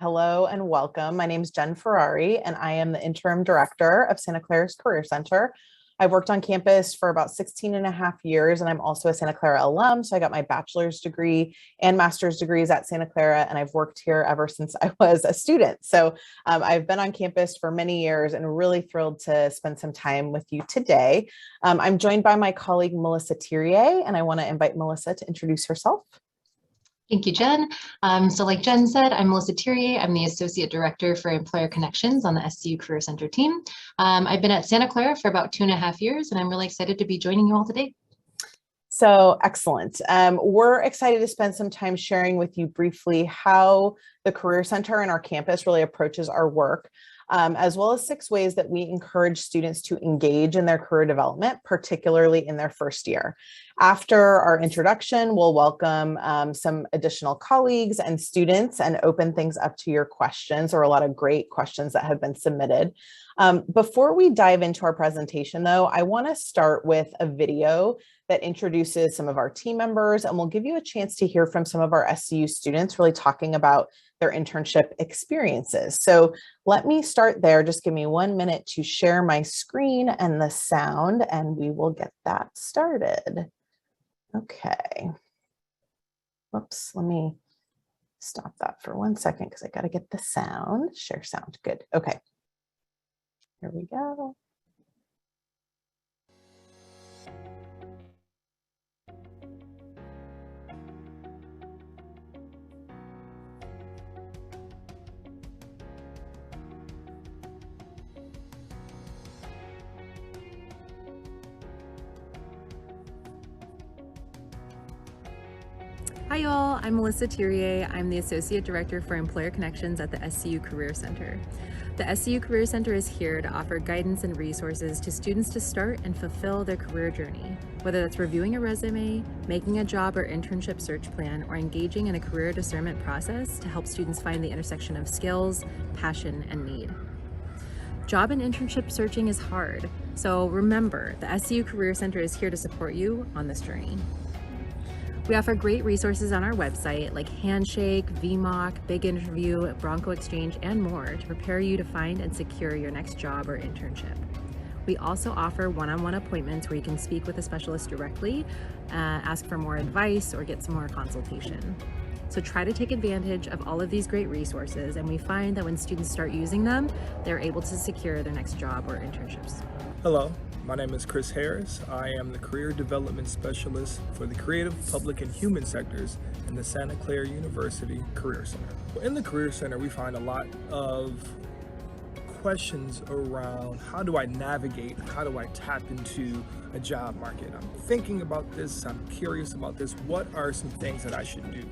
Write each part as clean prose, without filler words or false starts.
Hello and welcome. My name is Jen Ferrari, and I am the interim director of Santa Clara's Career Center. I've worked on campus for about 16 and a half years, and I'm also a Santa Clara alum. So I got my bachelor's degree and master's degrees at Santa Clara, and I've worked here ever since I was a student. So I've been on campus for many years and really thrilled to spend some time with you today. I'm joined by my colleague, Melissa Thierrier, and I want to invite Melissa to introduce herself. Thank you, Jen. So like Jen said, I'm Melissa Thierrier. I'm the Associate Director for Employer Connections on the SCU Career Center team. I've been at Santa Clara for about 2.5 years, and I'm really excited to be joining you all today. So excellent. We're excited to spend some time sharing with you briefly how the Career Center and our campus really approaches our work, as well as 6 ways that we encourage students to engage in their career development, particularly in their first year. After our introduction, we'll welcome some additional colleagues and students and open things up to your questions, or a lot of great questions that have been submitted. Before we dive into our presentation, though, I want to start with a video that introduces some of our team members, and we'll give you a chance to hear from some of our SCU students really talking about their internship experiences. So let me start there. Just give me 1 minute to share my screen and the sound, and we will get that started. Okay. Whoops, let me stop that for 1 second because I got to get the sound. Share sound. Good. Okay. Here we go. Hi y'all, I'm Melissa Thierrier. I'm the Associate Director for Employer Connections at the SCU Career Center. The SCU Career Center is here to offer guidance and resources to students to start and fulfill their career journey, whether that's reviewing a resume, making a job or internship search plan, or engaging in a career discernment process to help students find the intersection of skills, passion, and need. Job and internship searching is hard, so remember, the SCU Career Center is here to support you on this journey. We offer great resources on our website like HANDSHAKE, VMOCK, Big Interview, BRONCO Exchange, and more to prepare you to find and secure your next job or internship. We also offer one-on-one appointments where you can speak with a specialist directly, ask for more advice, or get some more consultation. So try to take advantage of all of these great resources, and we find that when students start using them, they're able to secure their next job or internships. Hello. My name is Chris Harris. I am the Career Development Specialist for the Creative, Public, and Human sectors in the Santa Clara University Career Center. In the Career Center, we find a lot of questions around how do I navigate, how do I tap into a job market? I'm thinking about this, I'm curious about this, what are some things that I should do?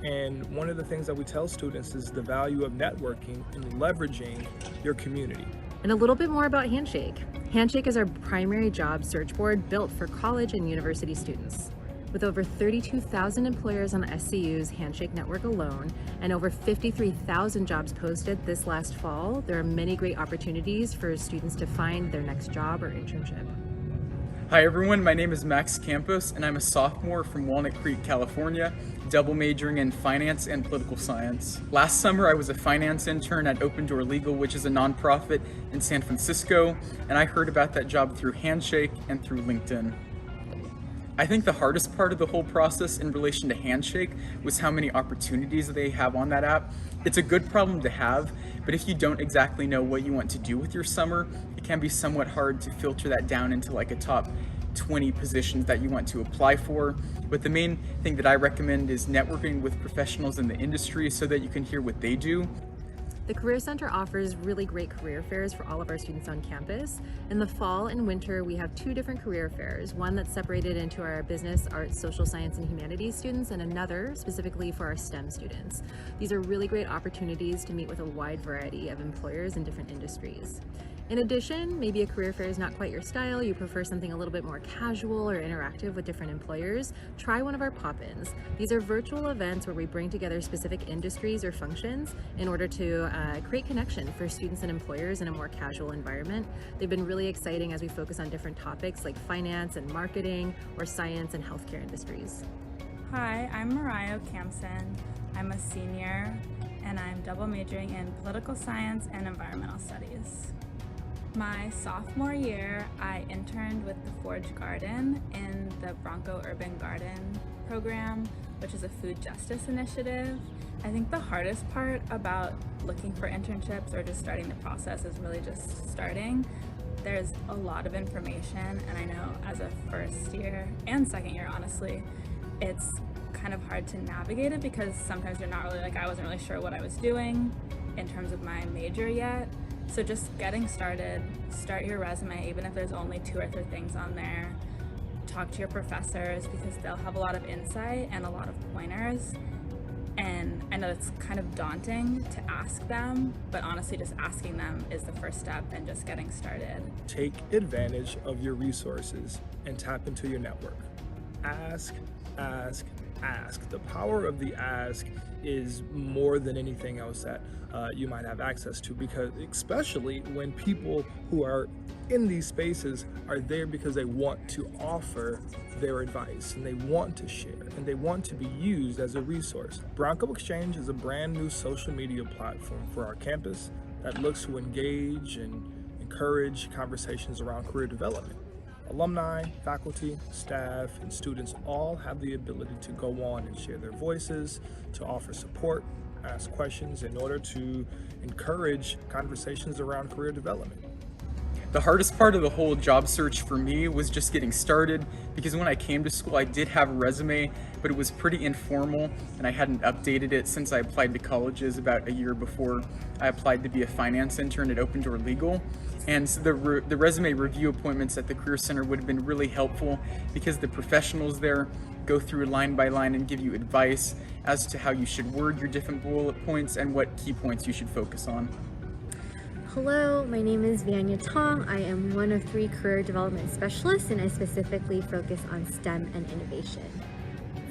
And one of the things that we tell students is the value of networking and leveraging your community. And a little bit more about HANDSHAKE. HANDSHAKE is our primary job search board built for college and university students. With over 32,000 employers on the SCU's HANDSHAKE network alone, and over 53,000 jobs posted this last fall, there are many great opportunities for students to find their next job or internship. Hi everyone, my name is Max Campos and I'm a sophomore from Walnut Creek, California, double majoring in finance and political science. Last summer I was a finance intern at Open Door Legal, which is a nonprofit in San Francisco, and I heard about that job through HANDSHAKE and through LinkedIn. I think the hardest part of the whole process in relation to HANDSHAKE was how many opportunities they have on that app. It's a good problem to have, but if you don't exactly know what you want to do with your summer, it can be somewhat hard to filter that down into like a top 20 positions that you want to apply for. But the main thing that I recommend is networking with professionals in the industry so that you can hear what they do. The Career Center offers really great career fairs for all of our students on campus. In the fall and winter, we have 2 different career fairs, one that's separated into our business, arts, social science, and humanities students, and another specifically for our STEM students. These are really great opportunities to meet with a wide variety of employers in different industries. In addition, maybe a career fair is not quite your style, you prefer something a little bit more casual or interactive with different employers, try one of our pop-ins. These are virtual events where we bring together specific industries or functions in order to create connection for students and employers in a more casual environment. They've been really exciting as we focus on different topics like finance and marketing or science and healthcare industries. Hi, I'm Mariah Campson. I'm a senior and I'm double majoring in political science and environmental studies. My sophomore year, I interned with the Forge Garden in the BRONCO Urban Garden program, which is a food justice initiative. I think the hardest part about looking for internships or just starting the process is really just starting. There's a lot of information, and I know as a first year and second year, honestly, it's kind of hard to navigate it because sometimes you're not really, I wasn't really sure what I was doing in terms of my major yet. So just getting started, start your resume, even if there's only 2 or 3 things on there. Talk to your professors because they'll have a lot of insight and a lot of pointers. And I know it's kind of daunting to ask them, but honestly just asking them is the first step and just getting started. Take advantage of your resources and tap into your network. Ask, ask, ask. The power of the ask is more than anything else that you might have access to, because especially when people who are in these spaces are there because they want to offer their advice and they want to share and they want to be used as a resource. Bronco Exchange is a brand new social media platform for our campus that looks to engage and encourage conversations around career development. Alumni, faculty, staff, and students all have the ability to go on and share their voices, to offer support, ask questions in order to encourage conversations around career development. The hardest part of the whole job search for me was just getting started, because when I came to school I did have a resume, but it was pretty informal and I hadn't updated it since I applied to colleges about a year before I applied to be a finance intern at Open Door Legal. And so the resume review appointments at the Career Center would have been really helpful because the professionals there go through line by line and give you advice as to how you should word your different bullet points and what key points you should focus on. Hello, my name is Vanya Tong. I am one of 3 career development specialists, and I specifically focus on STEM and innovation.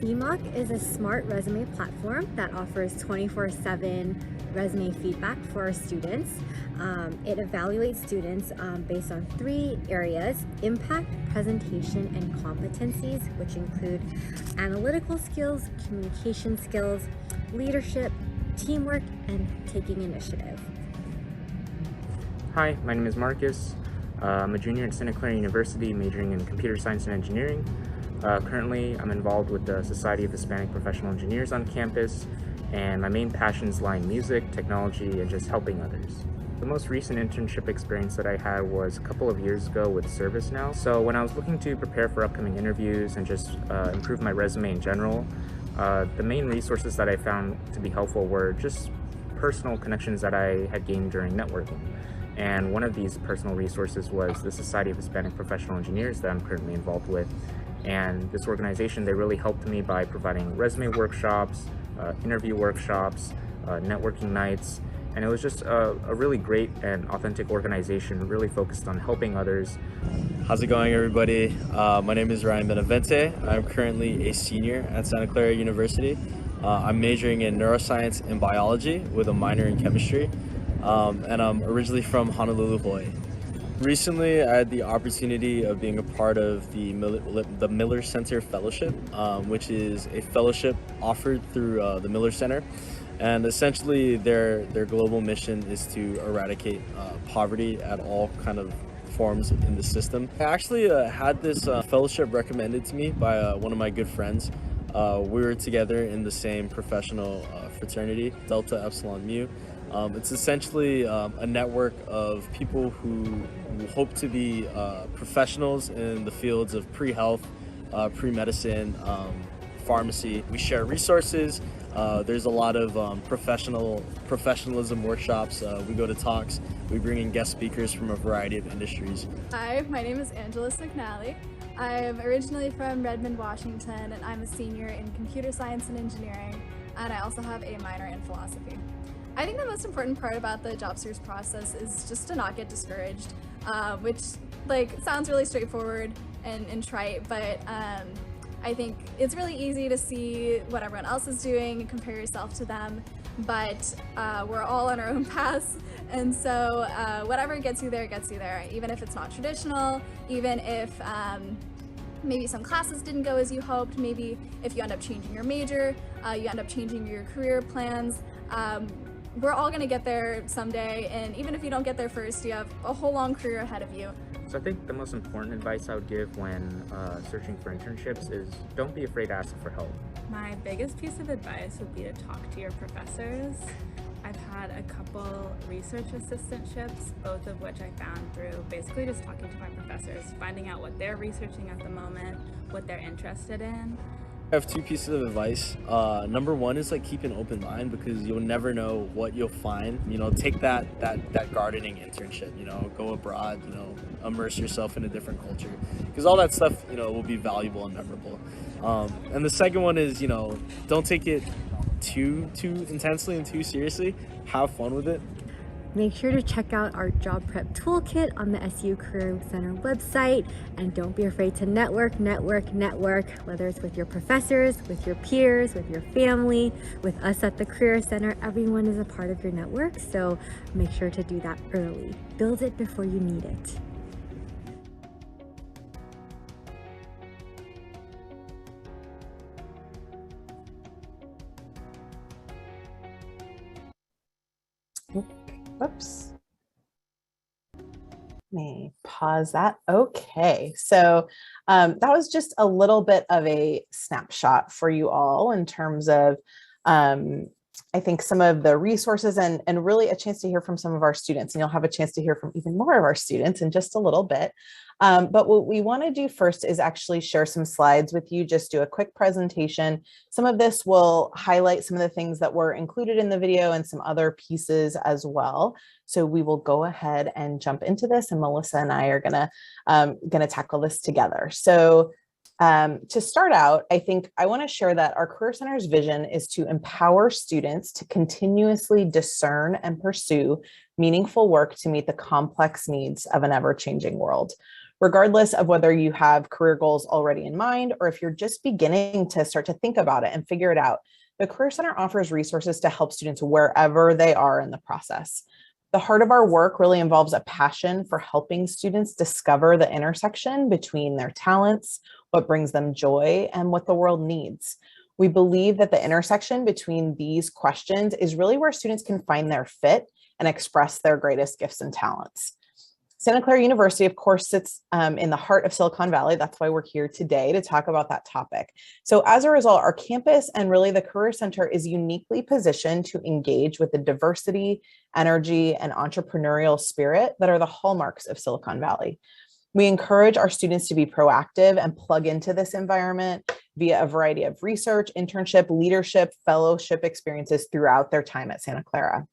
VMOCK is a smart resume platform that offers 24/7 resume feedback for our students. It evaluates students based on 3 areas: impact, presentation, and competencies, which include analytical skills, communication skills, leadership, teamwork, and taking initiative. Hi, my name is Marcus. I'm a junior at Santa Clara University, majoring in computer science and engineering. Currently, I'm involved with the Society of Hispanic Professional Engineers on campus, and my main passions lie in music, technology, and just helping others. The most recent internship experience that I had was a couple of years ago with ServiceNow. So when I was looking to prepare for upcoming interviews and just improve my resume in general, the main resources that I found to be helpful were just personal connections that I had gained during networking. And one of these personal resources was the Society of Hispanic Professional Engineers that I'm currently involved with. And this organization, they really helped me by providing resume workshops, interview workshops, networking nights. And it was just a really great and authentic organization, really focused on helping others. How's it going, everybody? My name is Ryan Benavente. I'm currently a senior at Santa Clara University. I'm majoring in neuroscience and biology with a minor in chemistry. And I'm originally from Honolulu, Hawaii. Recently, I had the opportunity of being a part of the Miller Center Fellowship, which is a fellowship offered through the Miller Center. And essentially, their global mission is to eradicate poverty at all kind of forms in the system. I actually had this fellowship recommended to me by one of my good friends. We were together in the same professional fraternity, Delta Epsilon Mu. It's essentially a network of people who hope to be professionals in the fields of pre-health, pre-medicine, pharmacy. We share resources. There's a lot of professionalism workshops. We go to talks. We bring in guest speakers from a variety of industries. Hi, my name is Angela McNally. I'm originally from Redmond, Washington, and I'm a senior in computer science and engineering, and I also have a minor in philosophy. I think the most important part about the job search process is just to not get discouraged, which sounds really straightforward and trite, but I think it's really easy to see what everyone else is doing and compare yourself to them, but we're all on our own paths, and so whatever gets you there, even if it's not traditional, even if maybe some classes didn't go as you hoped, maybe if you end up changing your major, you end up changing your career plans. we're all going to get there someday, and even if you don't get there first, you have a whole long career ahead of you. So I think the most important advice I would give when searching for internships is don't be afraid to ask for help. My biggest piece of advice would be to talk to your professors. I've had a couple research assistantships, both of which I found through basically just talking to my professors, finding out what they're researching at the moment, what they're interested in. I have two pieces of advice. Number one is like keep an open mind, because you'll never know what you'll find. You know, take that gardening internship, you know, go abroad, you know, immerse yourself in a different culture, because all that stuff, you know, will be valuable and memorable. And the second one is, you know, don't take it too intensely and too seriously. Have fun with it. Make sure to check out our job prep toolkit on the SCU Career Center website, and don't be afraid to network, whether it's with your professors, with your peers, with your family, with us at the Career Center. Everyone is a part of your network, so make sure to do that early. Build it before you need it. Whoops. Let me pause that. Okay, so that was just a little bit of a snapshot for you all in terms of, I think, some of the resources and really a chance to hear from some of our students. And you'll have a chance to hear from even more of our students in just a little bit. But what we want to do first is actually share some slides with you, just do a quick presentation. Some of this will highlight some of the things that were included in the video and some other pieces as well. So we will go ahead and jump into this, and Melissa and I are gonna tackle this together. So to start out, I think I want to share that our Career Center's vision is to empower students to continuously discern and pursue meaningful work to meet the complex needs of an ever-changing world. Regardless of whether you have career goals already in mind, or if you're just beginning to start to think about it and figure it out, the Career Center offers resources to help students wherever they are in the process. The heart of our work really involves a passion for helping students discover the intersection between their talents, what brings them joy, and what the world needs. We believe that the intersection between these questions is really where students can find their fit and express their greatest gifts and talents. Santa Clara University, of course, sits in the heart of Silicon Valley. That's why we're here today to talk about that topic. So as a result, our campus and really the Career Center is uniquely positioned to engage with the diversity, energy, and entrepreneurial spirit that are the hallmarks of Silicon Valley. We encourage our students to be proactive and plug into this environment via a variety of research, internship, leadership, fellowship experiences throughout their time at Santa Clara.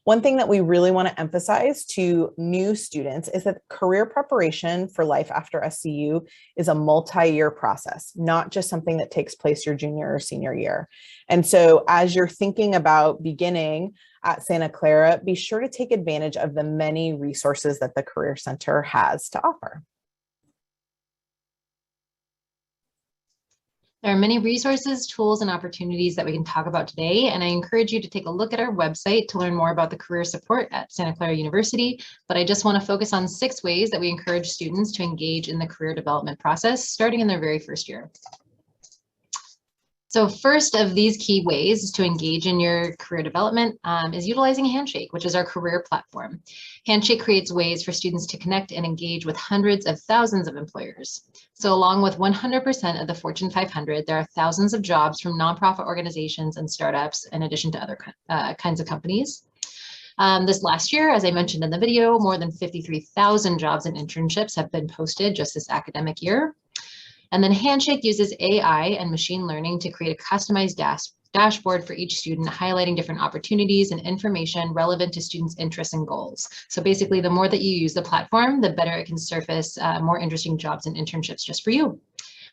One thing that we really want to emphasize to new students is that career preparation for life after SCU is a multi-year process, not just something that takes place your junior or senior year. And so as you're thinking about beginning at Santa Clara, be sure to take advantage of the many resources that the Career Center has to offer. There are many resources, tools, and opportunities that we can talk about today, and I encourage you to take a look at our website to learn more about the career support at Santa Clara University, but I just want to focus on 6 ways that we encourage students to engage in the career development process starting in their very first year. So first of these key ways to engage in your career development is utilizing HANDSHAKE, which is our career platform. HANDSHAKE creates ways for students to connect and engage with hundreds of thousands of employers. So along with 100% of the Fortune 500, there are thousands of jobs from nonprofit organizations and startups, in addition to other kinds of companies. This last year, as I mentioned in the video, more than 53,000 jobs and internships have been posted just this academic year. And then HANDSHAKE uses AI and machine learning to create a customized dashboard for each student, highlighting different opportunities and information relevant to students' interests and goals. So basically, the more that you use the platform, the better it can surface more interesting jobs and internships just for you.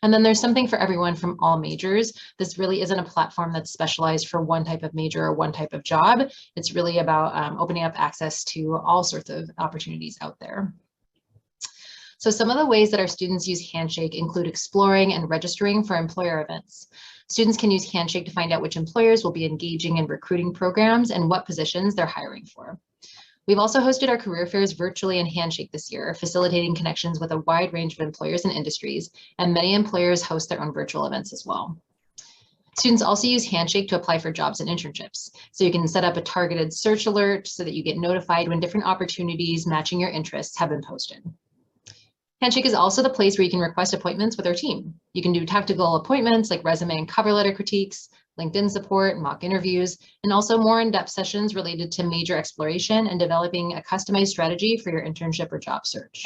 And then there's something for everyone from all majors. This really isn't a platform that's specialized for one type of major or one type of job. It's really about opening up access to all sorts of opportunities out there. So some of the ways that our students use HANDSHAKE include exploring and registering for employer events. Students can use HANDSHAKE to find out which employers will be engaging in recruiting programs and what positions they're hiring for. We've also hosted our career fairs virtually in HANDSHAKE this year, facilitating connections with a wide range of employers and industries, and many employers host their own virtual events as well. Students also use HANDSHAKE to apply for jobs and internships. So you can set up a targeted search alert so that you get notified when different opportunities matching your interests have been posted. HANDSHAKE is also the place where you can request appointments with our team. You can do tactical appointments like resume and cover letter critiques, LinkedIn support, mock interviews, and also more in-depth sessions related to major exploration and developing a customized strategy for your internship or job search.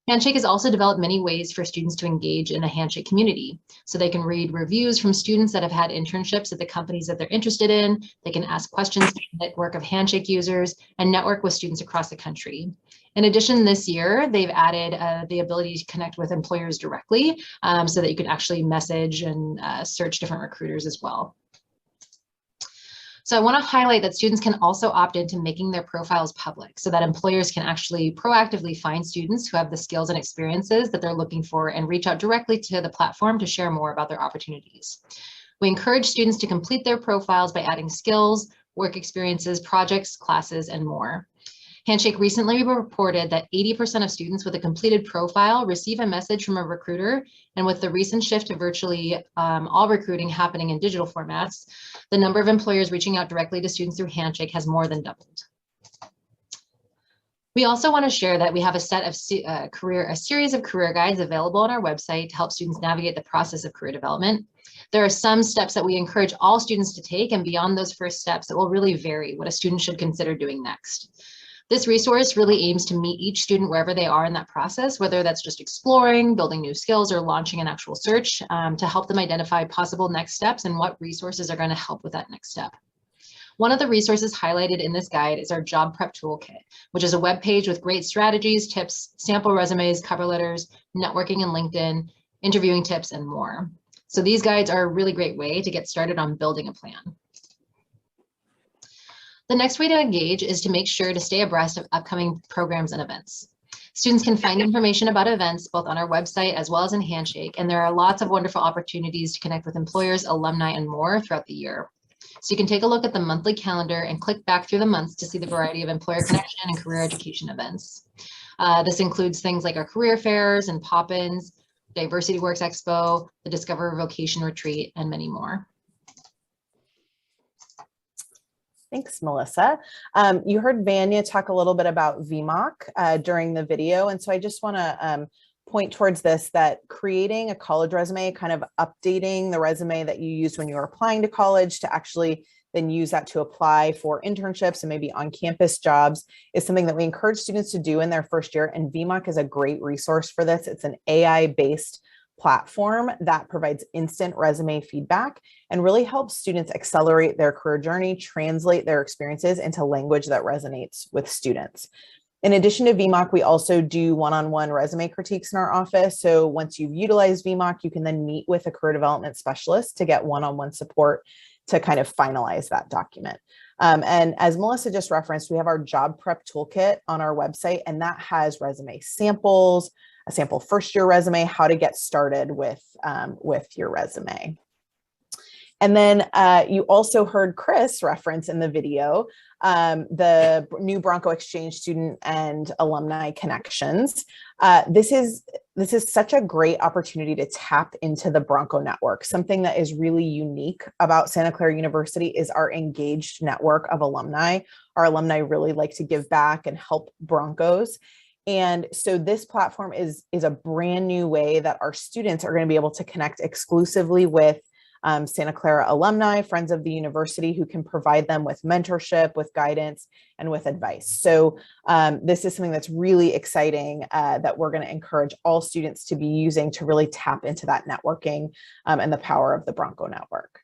HANDSHAKE has also developed many ways for students to engage in a HANDSHAKE community. So they can read reviews from students that have had internships at the companies that they're interested in. They can ask questions to the network of HANDSHAKE users and network with students across the country. In addition, this year, they've added the ability to connect with employers directly so that you can actually message and search different recruiters as well. So I want to highlight that students can also opt into making their profiles public so that employers can actually proactively find students who have the skills and experiences that they're looking for and reach out directly to the platform to share more about their opportunities. We encourage students to complete their profiles by adding skills, work experiences, projects, classes, and more. HANDSHAKE recently reported that 80% of students with a completed profile receive a message from a recruiter, and with the recent shift to virtually all recruiting happening in digital formats, the number of employers reaching out directly to students through HANDSHAKE has more than doubled. We also want to share that we have a set of a series of career guides available on our website to help students navigate the process of career development. There are some steps that we encourage all students to take, and beyond those first steps, it will really vary what a student should consider doing next. This resource really aims to meet each student wherever they are in that process, whether that's just exploring, building new skills, or launching an actual search to help them identify possible next steps and what resources are going to help with that next step. One of the resources highlighted in this guide is our Job Prep Toolkit, which is a web page with great strategies, tips, sample resumes, cover letters, networking and LinkedIn, interviewing tips, and more. So these guides are a really great way to get started on building a plan. The next way to engage is to make sure to stay abreast of upcoming programs and events. Students can find information about events both on our website as well as in HANDSHAKE, and there are lots of wonderful opportunities to connect with employers, alumni, and more throughout the year. So you can take a look at the monthly calendar and click back through the months to see the variety of employer connection and career education events. This includes things like our career fairs and pop-ins, Diversity Works Expo, the Discover Vocation Retreat, and many more. Thanks, Melissa. You heard Vanya talk a little bit about VMOCK during the video. And so I just want to point towards this, that creating a college resume, kind of updating the resume that you used when you were applying to college to actually then use that to apply for internships and maybe on-campus jobs, is something that we encourage students to do in their first year. And VMOCK is a great resource for this. It's an AI-based platform that provides instant resume feedback and really helps students accelerate their career journey, translate their experiences into language that resonates with students. In addition to VMOCK, we also do one-on-one resume critiques in our office. So once you've utilized VMOCK, you can then meet with a career development specialist to get one-on-one support to kind of finalize that document. And as Melissa just referenced, we have our Job Prep Toolkit on our website, and that has resume samples, a sample first-year resume, how to get started with your resume. And then you also heard Chris reference in the video the new Bronco Exchange student and alumni connections. This is such a great opportunity to tap into the Bronco network. Something that is really unique about Santa Clara University is our engaged network of alumni. Our alumni really like to give back and help Broncos. And so this platform is a brand new way that our students are going to be able to connect exclusively with Santa Clara alumni, friends of the university, who can provide them with mentorship, with guidance, and with advice. So this is something that's really exciting that we're going to encourage all students to be using to really tap into that networking and the power of the Bronco network.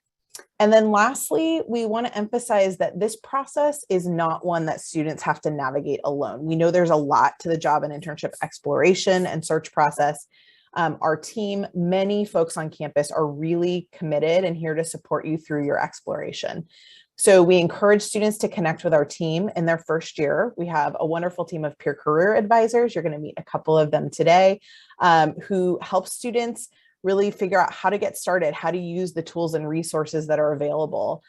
And then lastly, we want to emphasize that this process is not one that students have to navigate alone. We know there's a lot to the job and internship exploration and search process. Our team, many folks on campus, are really committed and here to support you through your exploration. So we encourage students to connect with our team in their first year. We have a wonderful team of peer career advisors. You're going to meet a couple of them today who help students really figure out how to get started, how to use the tools and resources that are available.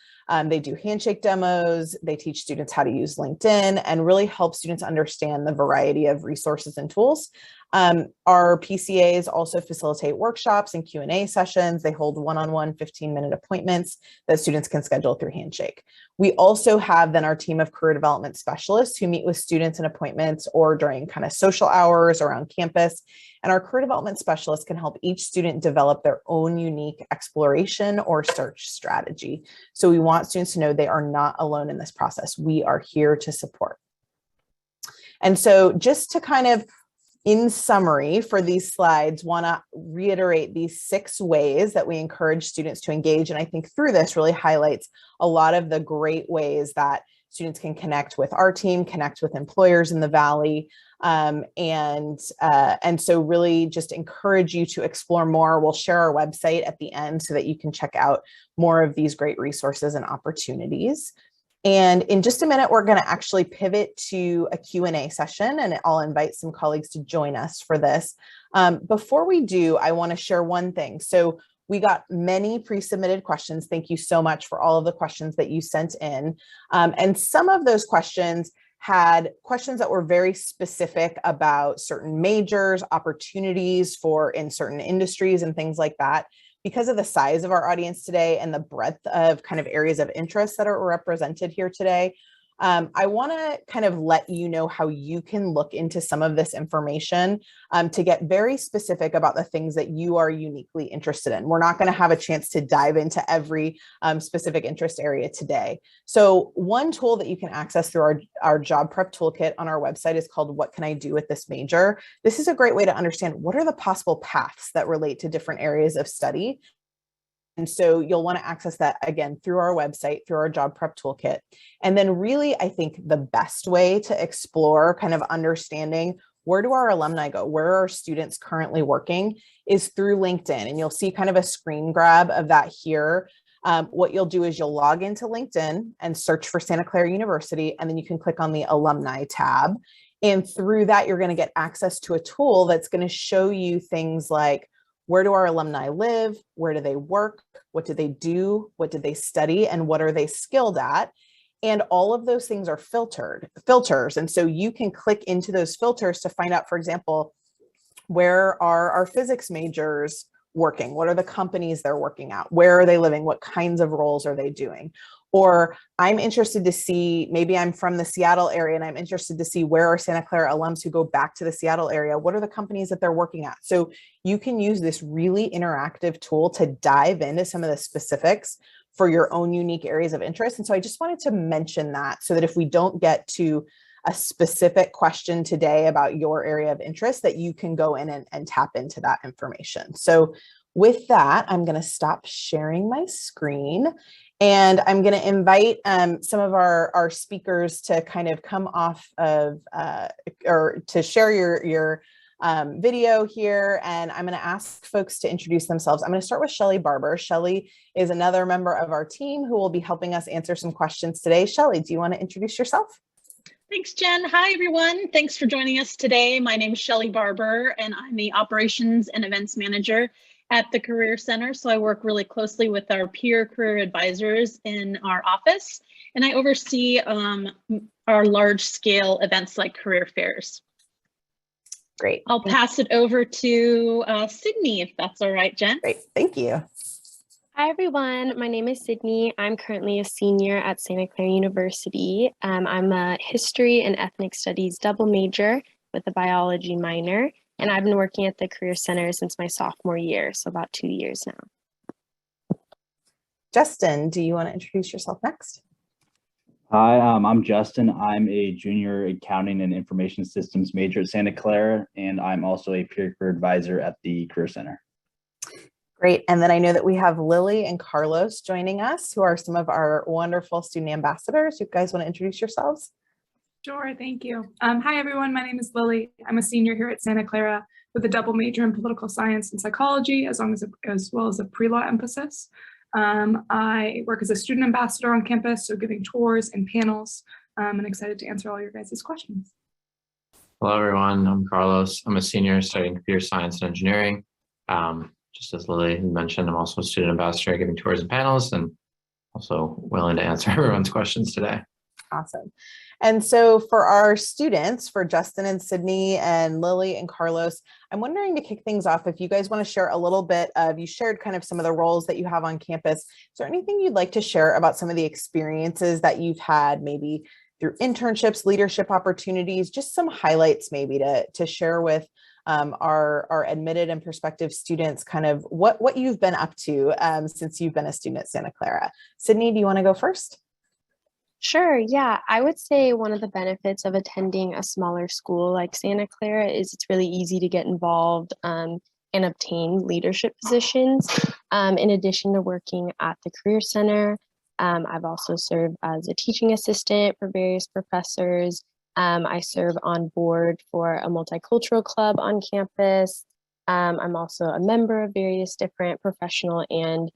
They do HANDSHAKE demos, they teach students how to use LinkedIn, and really help students understand the variety of resources and tools Our PCAs also facilitate workshops and Q&A sessions. They hold one-on-one 15-minute appointments that students can schedule through Handshake. We also have then our team of career development specialists who meet with students in appointments or during kind of social hours around campus. And our career development specialists can help each student develop their own unique exploration or search strategy. So we want students to know they are not alone in this process. We are here to support. And so just to kind of, in summary for these slides, want to reiterate these 6 ways that we encourage students to engage. And I think through this really highlights a lot of the great ways that students can connect with our team, connect with employers in the Valley. And so really just encourage you to explore more. We'll share our website at the end so that you can check out more of these great resources and opportunities. And in just a minute, we're going to actually pivot to a Q&A session, and I'll invite some colleagues to join us for this. Before we do, I want to share one thing. So we got many pre-submitted questions. Thank you so much for all of the questions that you sent in. And some of those questions had questions that were very specific about certain majors, opportunities in certain industries and things like that. Because of the size of our audience today and the breadth of kind of areas of interest that are represented here today, I want to kind of let you know how you can look into some of this information to get very specific about the things that you are uniquely interested in. We're not going to have a chance to dive into every specific interest area today. So one tool that you can access through our job prep toolkit on our website is called What Can I Do with This Major? This is a great way to understand what are the possible paths that relate to different areas of study. And so you'll want to access that again through our website, through our job prep toolkit. And then really, I think the best way to explore kind of understanding where do our alumni go, where are students currently working, is through LinkedIn. And you'll see kind of a screen grab of that here. What you'll do is you'll log into LinkedIn and search for Santa Clara University, and then you can click on the alumni tab. And through that, you're going to get access to a tool that's going to show you things like, where do our alumni live? Where do they work? What do they do? What did they study? And what are they skilled at? And all of those things are filters. And so you can click into those filters to find out, for example, where are our physics majors working? What are the companies they're working at? Where are they living? What kinds of roles are they doing? Or I'm interested to see, maybe I'm from the Seattle area and I'm interested to see where are Santa Clara alums who go back to the Seattle area? What are the companies that they're working at? So you can use this really interactive tool to dive into some of the specifics for your own unique areas of interest. And so I just wanted to mention that so that if we don't get to a specific question today about your area of interest, that you can go in and tap into that information. So with that, I'm going to stop sharing my screen. And I'm going to invite some of our speakers to kind of come off of or to share your video here. And I'm going to ask folks to introduce themselves. I'm going to start with Shelly Barber. Shelly is another member of our team who will be helping us answer some questions today. Shelly, do you want to introduce yourself? Thanks, Jen. Hi, everyone. Thanks for joining us today. My name is Shelly Barber, and I'm the Operations and Events Manager at the Career Center. So I work really closely with our peer career advisors in our office, and I oversee our large scale events like career fairs. Great. I'll pass it over to Sydney, if that's all right, Jen. Great, thank you. Hi, everyone. My name is Sydney. I'm currently a senior at Santa Clara University. I'm a history and ethnic studies double major with a biology minor. And I've been working at the Career Center since my sophomore year, so about 2 years now. Justin, do you want to introduce yourself next? Hi, I'm Justin. I'm a junior accounting and information systems major at Santa Clara, and I'm also a peer career advisor at the Career Center. Great. And then I know that we have Lily and Carlos joining us, who are some of our wonderful student ambassadors. You guys want to introduce yourselves? Sure, thank you. Hi, everyone. My name is Lily. I'm a senior here at Santa Clara with a double major in political science and psychology, as well as a pre-law emphasis. I work as a student ambassador on campus, so giving tours and panels, and excited to answer all your guys' questions. Hello, everyone. I'm Carlos. I'm a senior studying computer science and engineering. Just as Lily mentioned, I'm also a student ambassador giving tours and panels, and also willing to answer everyone's questions today. Awesome. And so for our students, for Justin and Sydney and Lily and Carlos, I'm wondering to kick things off, if you guys want to share a little bit of, you shared kind of some of the roles that you have on campus. Is there anything you'd like to share about some of the experiences that you've had, maybe through internships, leadership opportunities, just some highlights maybe to share with our admitted and prospective students, kind of what you've been up to since you've been a student at Santa Clara. Sydney, do you want to go first? Sure, yeah. I would say one of the benefits of attending a smaller school like Santa Clara is it's really easy to get involved and obtain leadership positions. In addition to working at the Career Center, I've also served as a teaching assistant for various professors. I serve on board for a multicultural club on campus. I'm also a member of various different professional and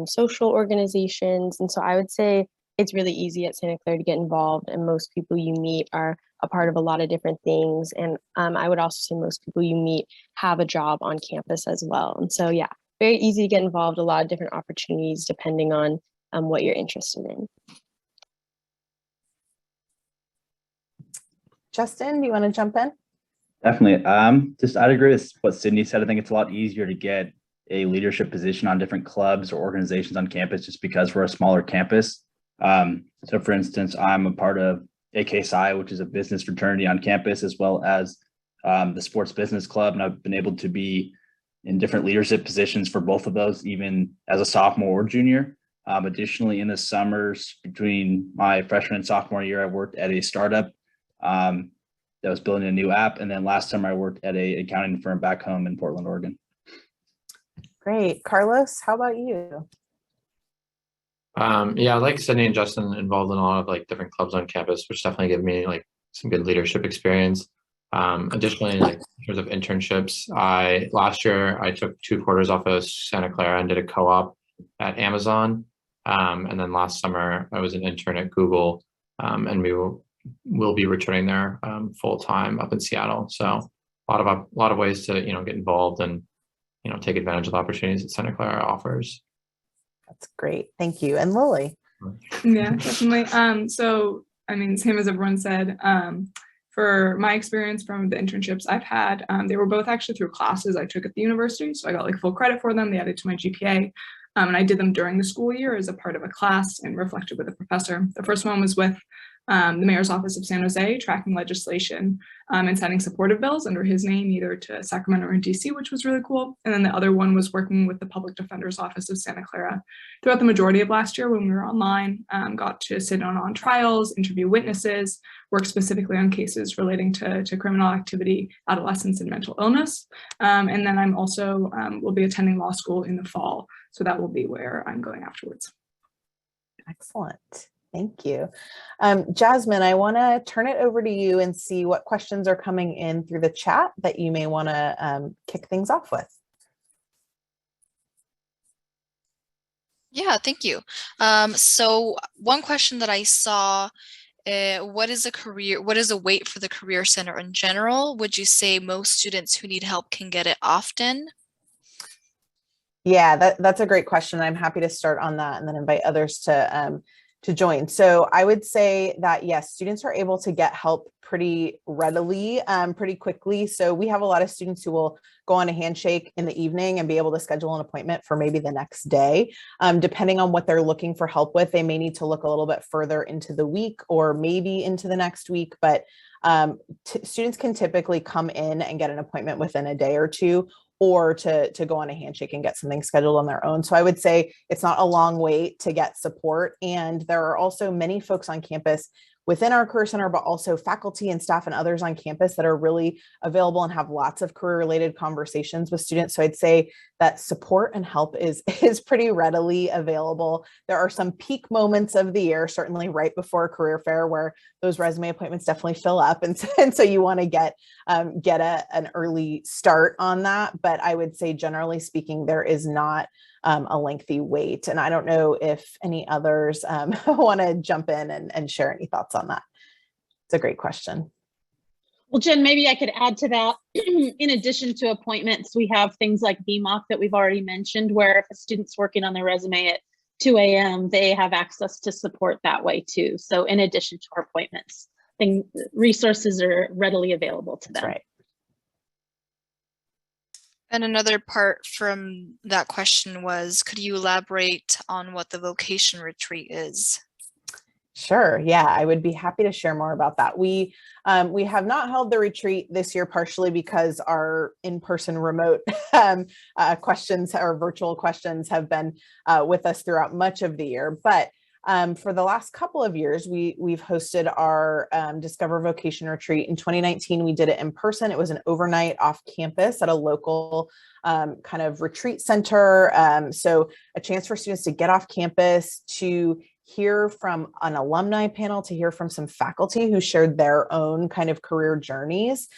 social organizations. And so I would say it's really easy at Santa Clara to get involved, and most people you meet are a part of a lot of different things. And I would also say most people you meet have a job on campus as well. And so, yeah, very easy to get involved, a lot of different opportunities depending on what you're interested in. Justin, do you want to jump in? Definitely. I'd agree with what Sydney said. I think it's a lot easier to get a leadership position on different clubs or organizations on campus just because we're a smaller campus. So for instance, I'm a part of AKSI, which is a business fraternity on campus, as well as the Sports Business Club. And I've been able to be in different leadership positions for both of those, even as a sophomore or junior. Additionally, in the summers between my freshman and sophomore year, I worked at a startup that was building a new app. And then last summer I worked at an accounting firm back home in Portland, Oregon. Great. Carlos, how about you? Yeah, like Sydney and Justin, involved in a lot of like different clubs on campus, which definitely give me like some good leadership experience. Additionally, like in terms of internships, last year I took 2 quarters off of Santa Clara and did a co-op at Amazon. And then last summer I was an intern at Google, and we'll be returning there full time up in Seattle. So a lot of ways to get involved and take advantage of the opportunities that Santa Clara offers. That's great. Thank you. And Lily? Yeah, definitely. So, I mean, same as everyone said, for my experience from the internships I've had, they were both actually through classes I took at the university. So I got like full credit for them. They added to my GPA. And I did them during the school year as a part of a class and reflected with a professor. The first one was with the Mayor's Office of San Jose, tracking legislation and sending supportive bills under his name, either to Sacramento or in DC, which was really cool. And then the other one was working with the Public Defender's Office of Santa Clara. Throughout the majority of last year when we were online, got to sit on trials, interview witnesses, work specifically on cases relating to criminal activity, adolescence, and mental illness. And then I'm also will be attending law school in the fall. So that will be where I'm going afterwards. Excellent. Thank you. Jasmine, I want to turn it over to you and see what questions are coming in through the chat that you may want to kick things off with. Yeah, thank you. So one question that I saw, what is a wait for the Career Center in general? Would you say most students who need help can get it often? Yeah, that's a great question. I'm happy to start on that and then invite others to join. So I would say that yes, students are able to get help pretty readily, pretty quickly. So we have a lot of students who will go on a handshake in the evening and be able to schedule an appointment for maybe the next day. Depending on what they're looking for help with, they may need to look a little bit further into the week or maybe into the next week, but students can typically come in and get an appointment within a day or two, or to go on a handshake and get something scheduled on their own. So I would say it's not a long wait to get support. And there are also many folks on campus within our Career Center, but also faculty and staff and others on campus that are really available and have lots of career-related conversations with students. So I'd say that support and help is pretty readily available. There are some peak moments of the year, certainly right before a career fair, where those resume appointments definitely fill up. And so you want to get an early start on that. But I would say, generally speaking, there is not a lengthy wait. And I don't know if any others want to jump in and share any thoughts on that. It's a great question. Well, Jen, maybe I could add to that. In addition to appointments, we have things like VMOCK that we've already mentioned, where if a student's working on their resume, it 2 a.m., they have access to support that way too. So in addition to our appointments, resources are readily available to them. That's right. And another part from that question was, could you elaborate on what the vocation retreat is? Sure. Yeah, I would be happy to share more about that. We have not held the retreat this year, partially because our in-person remote questions or virtual questions have been with us throughout much of the year. But for the last couple of years, we've hosted our Discover Vocation Retreat. In 2019, we did it in person. It was an overnight off campus at a local kind of retreat center. So a chance for students to get off campus, to hear from an alumni panel, to hear from some faculty who shared their own kind of career journeys.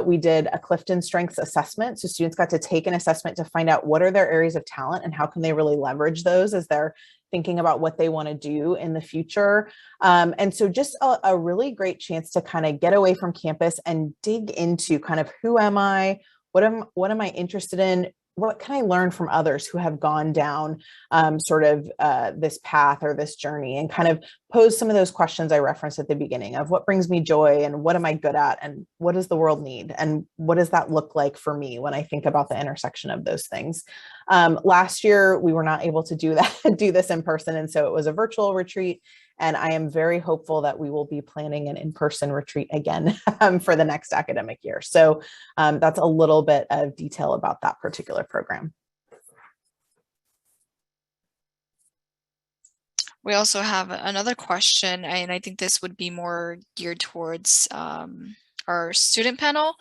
We did a Clifton Strengths assessment. So students got to take an assessment to find out what are their areas of talent and how can they really leverage those as they're thinking about what they want to do in the future. And so just a really great chance to kind of get away from campus and dig into kind of who am I, what am I interested in? What can I learn from others who have gone down this path or this journey, and kind of pose some of those questions I referenced at the beginning of what brings me joy and what am I good at and what does the world need and what does that look like for me when I think about the intersection of those things. Last year, we were not able to do this in person, and so it was a virtual retreat. And I am very hopeful that we will be planning an in-person retreat again for the next academic year. So that's a little bit of detail about that particular program. We also have another question, and I think this would be more geared towards our student panel.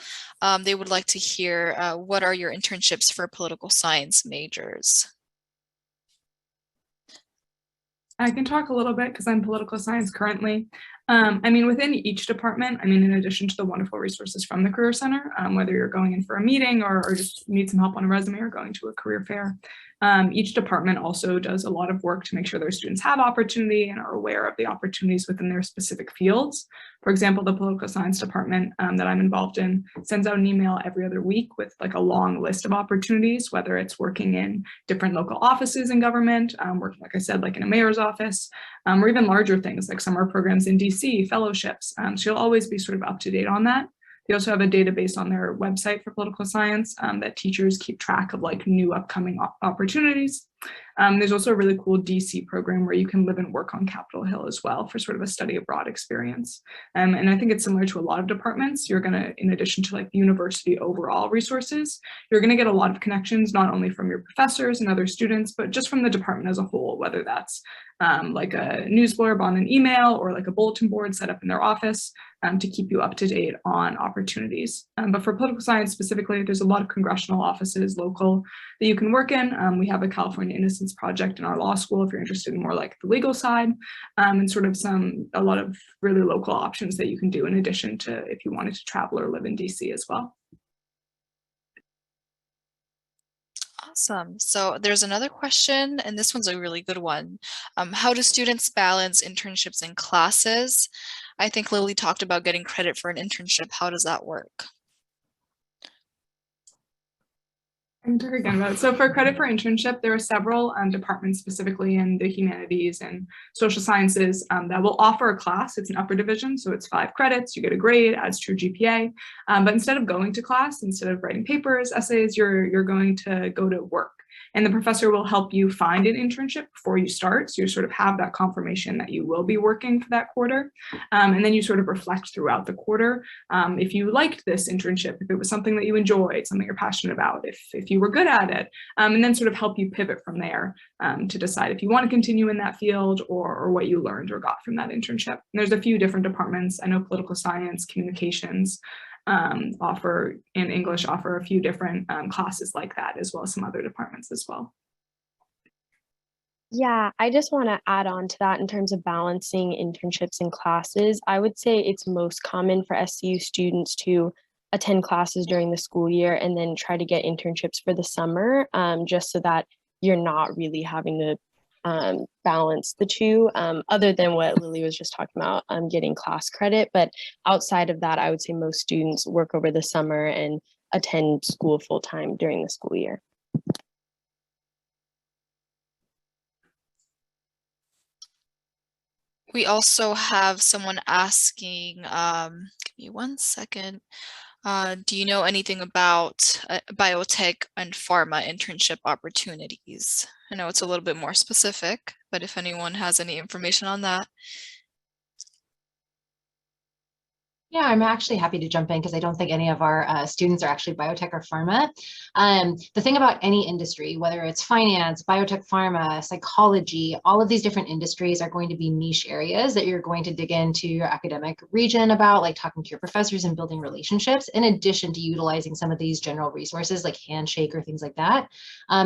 They would like to hear, what are your internships for political science majors? I can talk a little bit because I'm political science currently. I mean, within each department, I mean, in addition to the wonderful resources from the Career Center, whether you're going in for a meeting or just need some help on a resume or going to a career fair, each department also does a lot of work to make sure their students have opportunity and are aware of the opportunities within their specific fields. For example, the political science department that I'm involved in sends out an email every other week with like a long list of opportunities, whether it's working in different local offices in government, working, like I said, like in a mayor's office, or even larger things like summer programs in DC, fellowships. So you'll always be sort of up to date on that. They also have a database on their website for political science that teachers keep track of like new upcoming opportunities. There's also a really cool DC program where you can live and work on Capitol Hill as well for sort of a study abroad experience. And I think it's similar to a lot of departments. You're gonna, in addition to like the university overall resources, you're gonna get a lot of connections, not only from your professors and other students, but just from the department as a whole, whether that's like a news blurb on an email or like a bulletin board set up in their office to keep you up to date on opportunities. But for political science specifically, there's a lot of congressional offices local that you can work in. We have a California Innocence Project in our law school if you're interested in more like the legal side, and sort of a lot of really local options that you can do in addition to if you wanted to travel or live in DC as well. Awesome. So there's another question, and this one's a really good one. How do students balance internships and classes? I think Lily talked about getting credit for an internship. How does that work? I can talk again about it. So for credit for internship, there are several departments specifically in the humanities and social sciences that will offer a class. It's an upper division, so it's 5 credits. You get a grade, adds to your GPA. But instead of going to class, instead of writing papers, essays, you're going to go to work. And the professor will help you find an internship before you start. So you sort of have that confirmation that you will be working for that quarter. And then you sort of reflect throughout the quarter. If you liked this internship, if it was something that you enjoyed, something you're passionate about, if you were good at it, and then sort of help you pivot from there to decide if you want to continue in that field or what you learned or got from that internship. And there's a few different departments. I know political science, communications, offer in English offer a few different classes like that, as well as some other departments as well. Yeah, I just want to add on to that in terms of balancing internships and classes. I would say it's most common for SCU students to attend classes during the school year and then try to get internships for the summer, just so that you're not really having to balance the two, other than what Lily was just talking about, getting class credit. But outside of that, I would say most students work over the summer and attend school full-time during the school year. We also have someone asking, give me one second. Do you know anything about biotech and pharma internship opportunities? I know it's a little bit more specific, but if anyone has any information on that. Yeah, I'm actually happy to jump in because I don't think any of our students are actually biotech or pharma. The thing about any industry, whether it's finance, biotech, pharma, psychology, all of these different industries are going to be niche areas that you're going to dig into your academic region about, like talking to your professors and building relationships, in addition to utilizing some of these general resources like HANDSHAKE or things like that.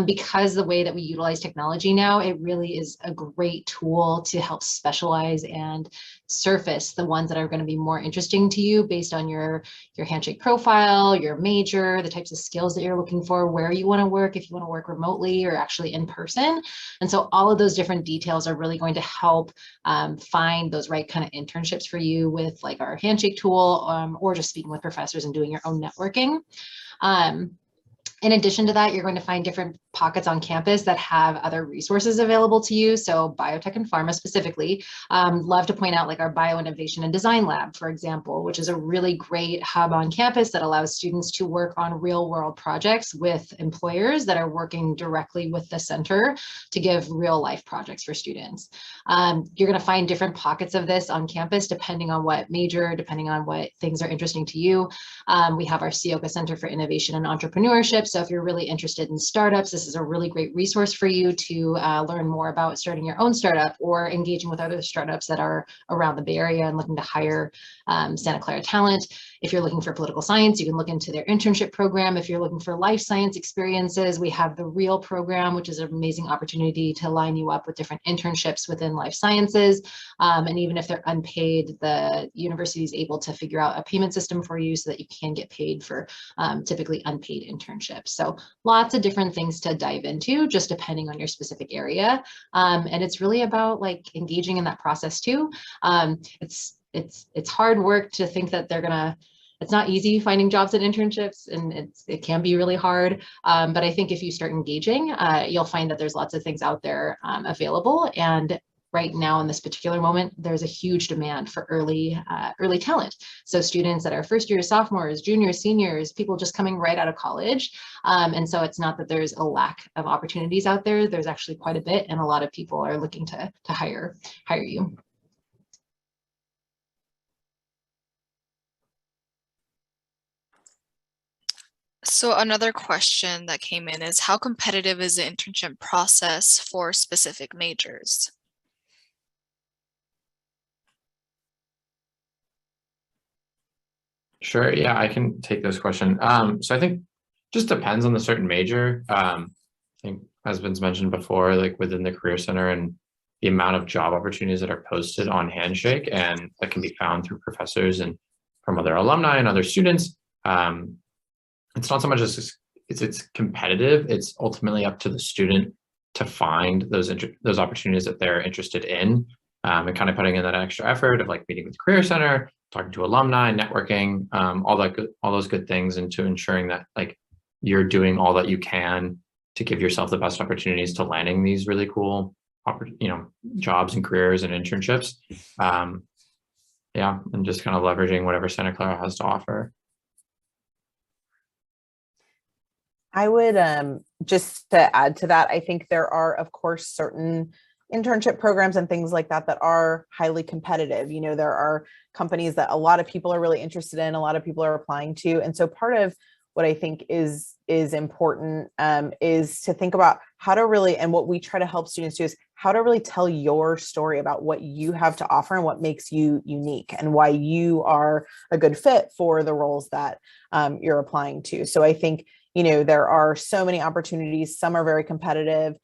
Because the way that we utilize technology now, it really is a great tool to help specialize and surface the ones that are going to be more interesting to you based on your HANDSHAKE profile, your major, the types of skills that you're looking for, where you want to work, if you want to work remotely or actually in person. And so all of those different details are really going to help find those right kind of internships for you with like our HANDSHAKE tool, or just speaking with professors and doing your own networking. In addition to that, you're going to find different pockets on campus that have other resources available to you. So biotech and pharma specifically, love to point out like our Bio Innovation and Design Lab, for example, which is a really great hub on campus that allows students to work on real world projects with employers that are working directly with the center to give real life projects for students. You're going to find different pockets of this on campus, depending on what major, depending on what things are interesting to you. We have our SCU Center for Innovation and Entrepreneurship. So if you're really interested in startups, this is a really great resource for you to learn more about starting your own startup or engaging with other startups that are around the Bay Area and looking to hire Santa Clara talent. If you're looking for political science, you can look into their internship program. If you're looking for life science experiences, we have the REAL program, which is an amazing opportunity to line you up with different internships within life sciences. And even if they're unpaid, the university is able to figure out a payment system for you so that you can get paid for typically unpaid internships. So lots of different things to dive into, just depending on your specific area. And it's really about like engaging in that process too. It's hard work to think that it's not easy finding jobs and internships, and it can be really hard. But I think if you start engaging, you'll find that there's lots of things out there available. And right now in this particular moment, there's a huge demand for early talent. So students that are first year, sophomores, juniors, seniors, people just coming right out of college. And so it's not that there's a lack of opportunities out there. There's actually quite a bit, and a lot of people are looking to hire you. So another question that came in is, how competitive is the internship process for specific majors? Sure. Yeah, I can take this question. So I think just depends on the certain major. I think as been mentioned before, like within the Career Center and the amount of job opportunities that are posted on HANDSHAKE and that can be found through professors and from other alumni and other students. It's not so much as it's competitive. It's ultimately up to the student to find those opportunities that they're interested in, and kind of putting in that extra effort of like meeting with the Career Center, talking to alumni, networking, all those good things, into ensuring that like you're doing all that you can to give yourself the best opportunities to landing these really cool, jobs and careers and internships. Yeah, and just kind of leveraging whatever Santa Clara has to offer. I would just to add to that, I think there are, of course, certain internship programs and things like that that are highly competitive. You know, there are companies that a lot of people are really interested in, a lot of people are applying to. And so part of what I think is important is to think about how to really, and what we try to help students do is how to really tell your story about what you have to offer and what makes you unique and why you are a good fit for the roles that you're applying to. So I think, you know, there are so many opportunities. Some are very competitive.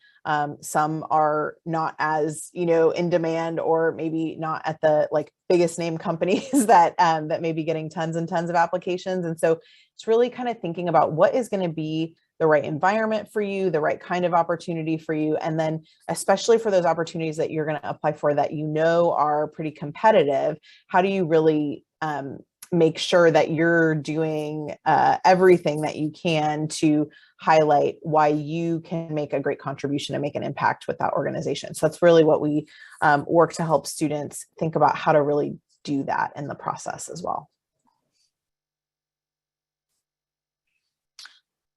Some are not as, in demand, or maybe not at the like biggest name companies that may be getting tons and tons of applications. And so it's really kind of thinking about what is going to be the right environment for you, the right kind of opportunity for you. And then especially for those opportunities that you're going to apply for that are pretty competitive, how do you really make sure that you're doing everything that you can to highlight why you can make a great contribution and make an impact with that organization. So that's really what we work to help students think about how to really do that in the process as well.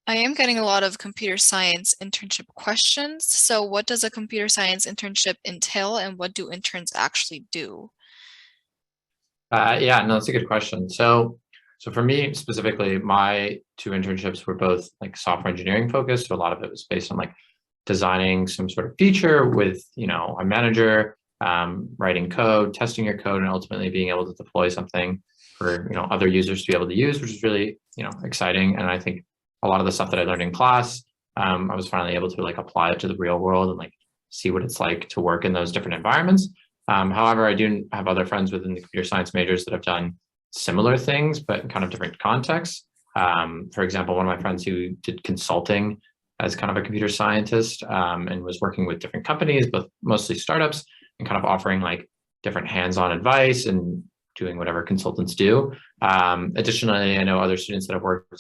I am getting a lot of computer science internship questions. So what does a computer science internship entail, and what do interns actually do? Yeah, no, that's a good question. So for me specifically, my two internships were both like software engineering focused. So a lot of it was based on like designing some sort of feature with, a manager, writing code, testing your code, and ultimately being able to deploy something for, other users to be able to use, which is really, exciting. And I think a lot of the stuff that I learned in class, I was finally able to like apply it to the real world and like see what it's like to work in those different environments. However, I do have other friends within the computer science majors that have done similar things, but in kind of different contexts. For example, one of my friends who did consulting as kind of a computer scientist and was working with different companies, but mostly startups, and kind of offering like different hands-on advice and doing whatever consultants do. Additionally, I know other students that have worked,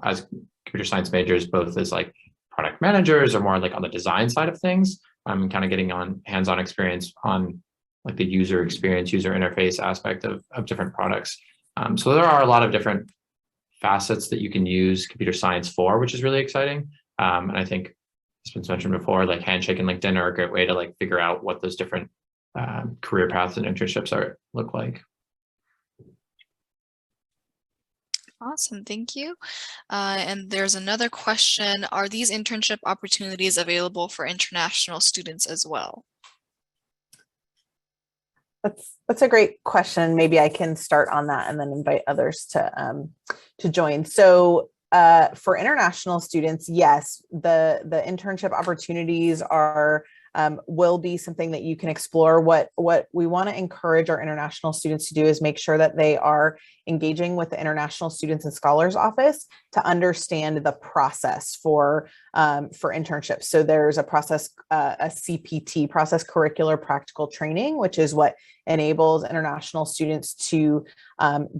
as computer science majors, both as like product managers or more like on the design side of things. I'm kind of getting on hands-on experience on like the user experience, user interface aspect of different products. So there are a lot of different facets that you can use computer science for, which is really exciting. And I think it's been mentioned before, like Handshake and LinkedIn are a great way to like figure out what those different career paths and internships look like. Awesome, thank you. And there's another question. Are these internship opportunities available for international students as well? That's a great question. Maybe I can start on that and then invite others to join. So for international students, yes, the internship opportunities are will be something that you can explore. What we want to encourage our international students to do is make sure that they are engaging with the International Students and Scholars Office to understand the process for internships. So there's a process, a CPT, process curricular practical training, which is what enables international students to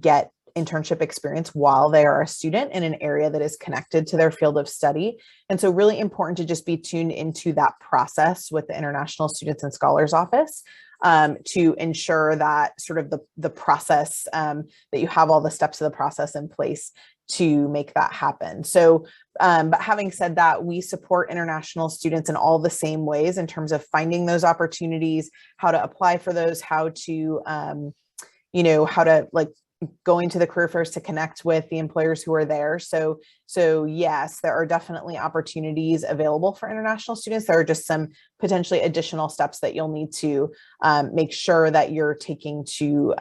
get internship experience while they are a student in an area that is connected to their field of study. And so really important to just be tuned into that process with the International Students and Scholars Office to ensure that sort of the process, that you have all the steps of the process in place to make that happen. So, but having said that, we support international students in all the same ways in terms of finding those opportunities, how to apply for those, how to, how to like going to the career fairs to connect with the employers who are there. So yes, there are definitely opportunities available for international students. There are just some potentially additional steps that you'll need to make sure that you're taking to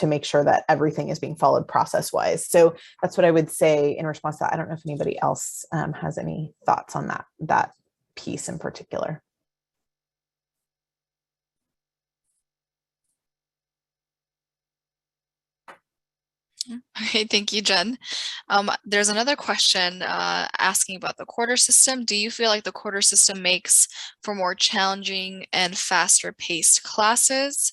make sure that everything is being followed process-wise. So that's what I would say in response to that. I don't know if anybody else has any thoughts on that piece in particular. Okay, thank you, Jen. There's another question asking about the quarter system. Do you feel like the quarter system makes for more challenging and faster paced classes?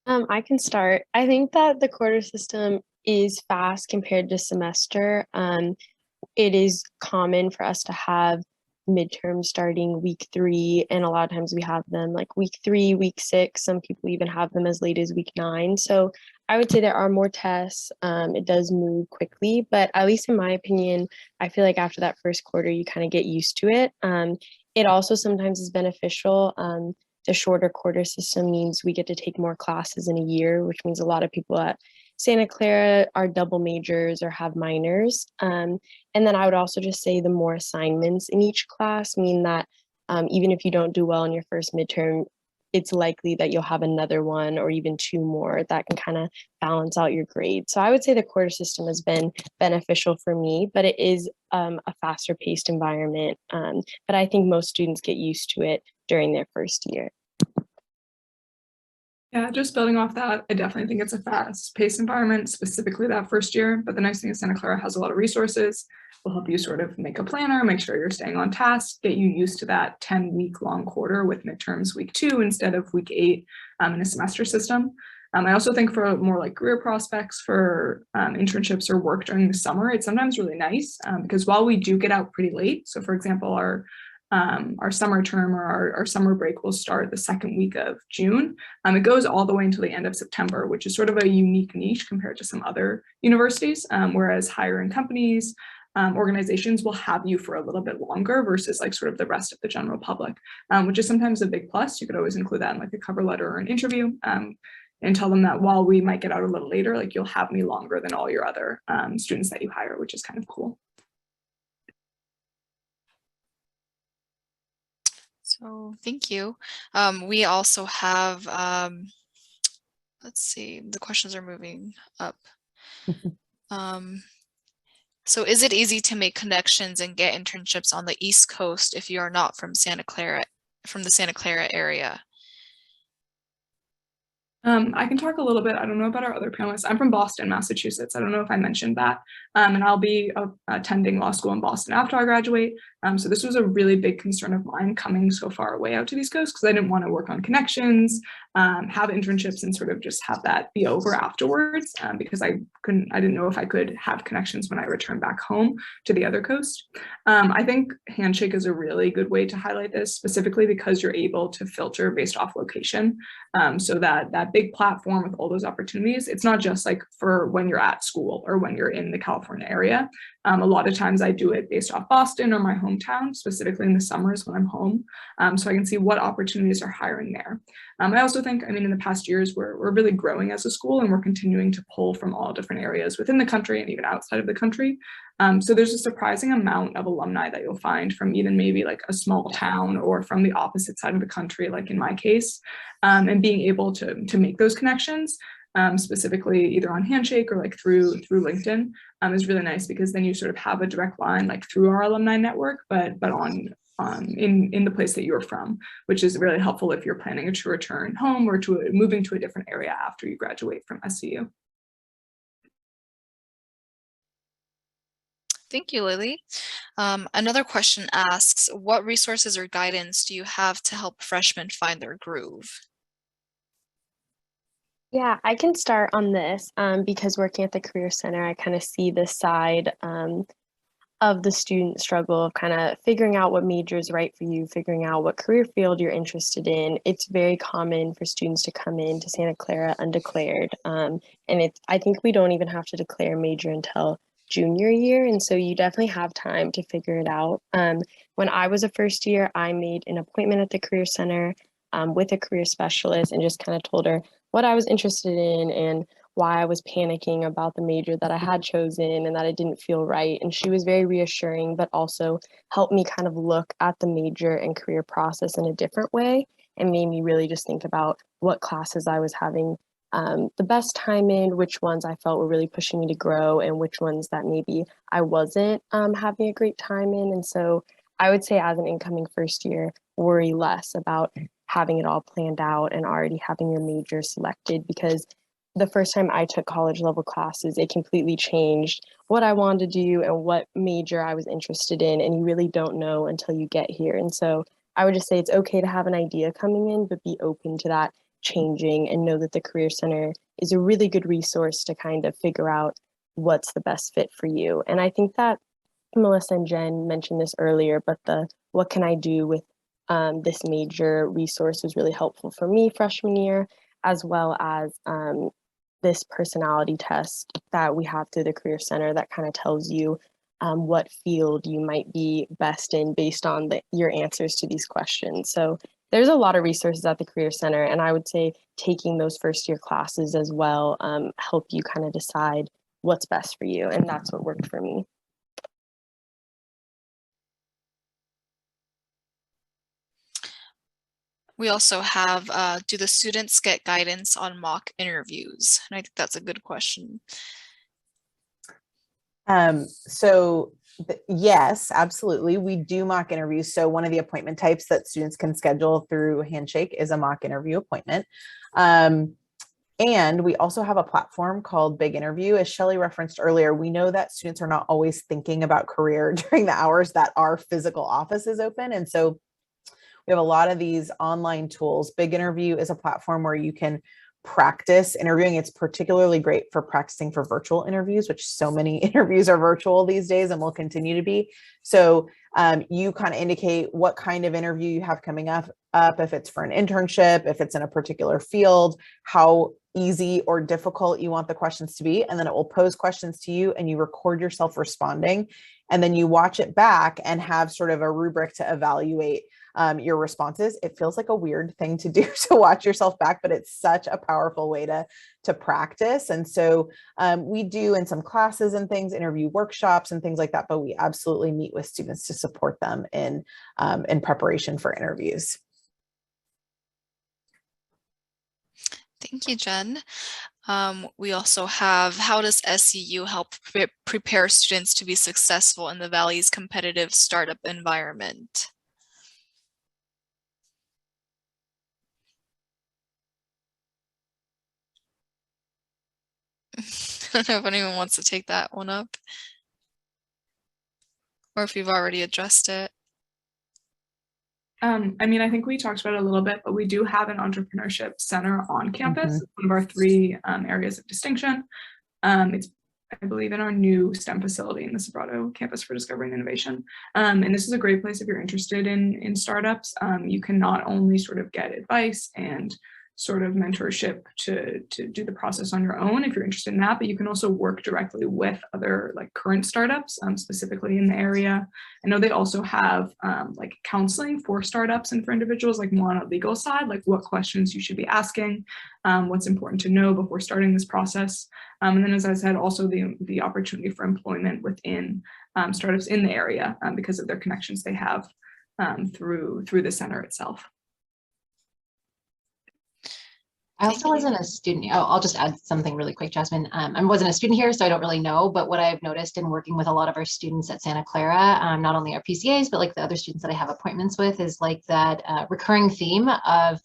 I can start. I think that the quarter system is fast compared to semester. It is common for us to have midterms starting week 3, and a lot of times we have them like week 3, week 6. Some people even have them as late as week 9. So I would say there are more tests. It does move quickly, but at least in my opinion, I feel like after that first quarter, you kind of get used to it. It also sometimes is beneficial. The shorter quarter system means we get to take more classes in a year, which means a lot of people at Santa Clara are double majors or have minors. And then I would also just say the more assignments in each class mean that even if you don't do well in your first midterm, it's likely that you'll have another one or even 2 more that can kind of balance out your grade. So I would say the quarter system has been beneficial for me, but it is a faster paced environment. But I think most students get used to it during their first year. Yeah, just building off that, I definitely think it's a fast-paced environment, specifically that first year. But the nice thing is Santa Clara has a lot of resources, We'll help you sort of make a planner, make sure you're staying on task, get you used to that 10-week long quarter with midterms week 2 instead of week 8 in a semester system. I also think for more like career prospects for internships or work during the summer, it's sometimes really nice because while we do get out pretty late, so for example, our summer term or our summer break will start the second week of June. It goes all the way until the end of September, which is sort of a unique niche compared to some other universities, whereas higher-end companies, organizations will have you for a little bit longer versus like sort of the rest of the general public, which is sometimes a big plus. You could always include that in like a cover letter or an interview. And tell them that while we might get out a little later, like you'll have me longer than all your other students that you hire, which is kind of cool. So thank you. We also have, let's see, the questions are moving up. So is it easy to make connections and get internships on the East Coast if you are not from Santa Clara, from the Santa Clara area? I can talk a little bit. I don't know about our other panelists. I'm from Boston, Massachusetts. I don't know if I mentioned that. And I'll be attending law school in Boston after I graduate. So this was a really big concern of mine coming so far away out to the East Coast because I didn't want to work on connections, have internships and sort of just have that be over afterwards because I didn't know if I could have connections when I returned back home to the other coast. I think Handshake is a really good way to highlight this specifically because you're able to filter based off location. So that big platform with all those opportunities, it's not just like for when you're at school or when you're in the California area. A lot of times I do it based off Boston or my hometown, specifically in the summers when I'm home. So I can see what opportunities are hiring there. I also think, I mean, in the past years, we're really growing as a school and we're continuing to pull from all different areas within the country and even outside of the country. So there's a surprising amount of alumni that you'll find from even maybe like a small town or from the opposite side of the country, like in my case, and being able to make those connections. Specifically either on Handshake or like through LinkedIn is really nice because then you sort of have a direct line like through our alumni network, but in the place that you're from, which is really helpful if you're planning to return home or to moving to a different area after you graduate from SCU. Thank you, Lily. Another question asks, what resources or guidance do you have to help freshmen find their groove? Yeah, I can start on this because working at the Career Center, I kind of see this side of the student struggle of kind of figuring out what major is right for you, figuring out what career field you're interested in. It's very common for students to come into Santa Clara undeclared. And I think we don't even have to declare major until junior year. And so you definitely have time to figure it out. When I was a first year, I made an appointment at the Career Center with a career specialist and just kind of told her what I was interested in and why I was panicking about the major that I had chosen and that it didn't feel right. And she was very reassuring, but also helped me kind of look at the major and career process in a different way and made me really just think about what classes I was having the best time in, which ones I felt were really pushing me to grow and which ones that maybe I wasn't having a great time in. And so I would say as an incoming first year, worry less about having it all planned out and already having your major selected, because the first time I took college level classes, it completely changed what I wanted to do and what major I was interested in. And you really don't know until you get here. And so I would just say it's okay to have an idea coming in, but be open to that changing and know that the Career Center is a really good resource to kind of figure out what's the best fit for you. And I think that Melissa and Jen mentioned this earlier, but the what can I do with this major resource was really helpful for me freshman year, as well as this personality test that we have through the Career Center that kind of tells you what field you might be best in based on your answers to these questions. So there's a lot of resources at the Career Center, and I would say taking those first year classes as well help you kind of decide what's best for you, and that's what worked for me. We also have, do the students get guidance on mock interviews? And I think that's a good question. Yes, absolutely. We do mock interviews. So one of the appointment types that students can schedule through Handshake is a mock interview appointment. And we also have a platform called Big Interview. As Shelley referenced earlier, we know that students are not always thinking about career during the hours that our physical office is open. And so we have a lot of these online tools. Big Interview is a platform where you can practice interviewing. It's particularly great for practicing for virtual interviews, which so many interviews are virtual these days and will continue to be. So you kind of indicate what kind of interview you have coming up, if it's for an internship, if it's in a particular field, how easy or difficult you want the questions to be. And then it will pose questions to you and you record yourself responding. And then you watch it back and have sort of a rubric to evaluate your responses. It feels like a weird thing to do to watch yourself back, but it's such a powerful way to practice. And so we do in some classes and things, interview workshops and things like that, but we absolutely meet with students to support them in preparation for interviews. Thank you, Jen. We also have, how does SCU help prepare students to be successful in the Valley's competitive startup environment? I don't know if anyone wants to take that one up, or if you've already addressed it. I mean, I think we talked about it a little bit, but we do have an entrepreneurship center on campus. It's one of our 3 areas of distinction. It's, I believe, in our new STEM facility in the Sobrato campus for discovery and innovation. And this is a great place if you're interested in startups. You can not only sort of get advice and sort of mentorship to do the process on your own if you're interested in that, but you can also work directly with other like current startups, specifically in the area. I know they also have like counseling for startups and for individuals, like more on a legal side, like what questions you should be asking, what's important to know before starting this process. And then, as I said, also the opportunity for employment within startups in the area because of their connections they have through the center itself. I also wasn't a student. Oh, I'll just add something really quick, Jasmine. I wasn't a student here, so I don't really know, but what I've noticed in working with a lot of our students at Santa Clara, not only our PCAs, but like the other students that I have appointments with, is like that recurring theme of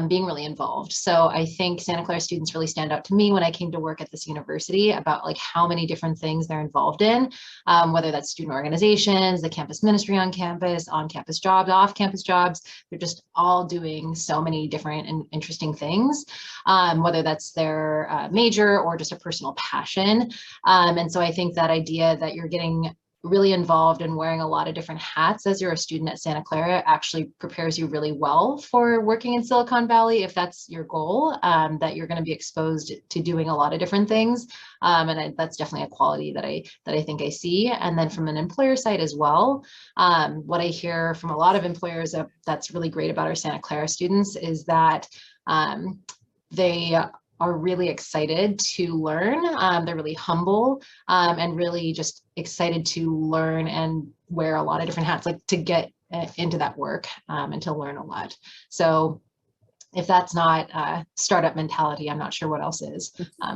being really involved. So I think Santa Clara students really stand out to me when I came to work at this university about like how many different things they're involved in, whether that's student organizations, the campus ministry on campus jobs, off-campus jobs. They're just all doing so many different and interesting things, whether that's their major or just a personal passion. And so I think that idea that you're getting really involved and wearing a lot of different hats as you're a student at Santa Clara actually prepares you really well for working in Silicon Valley if that's your goal, that you're going to be exposed to doing a lot of different things. And that's definitely a quality that I think I see. And then from an employer side as well, what I hear from a lot of employers that's really great about our Santa Clara students is that they are really excited to learn. They're really humble and really just excited to learn and wear a lot of different hats, like to get into that work and to learn a lot. So if that's not startup mentality, I'm not sure what else is,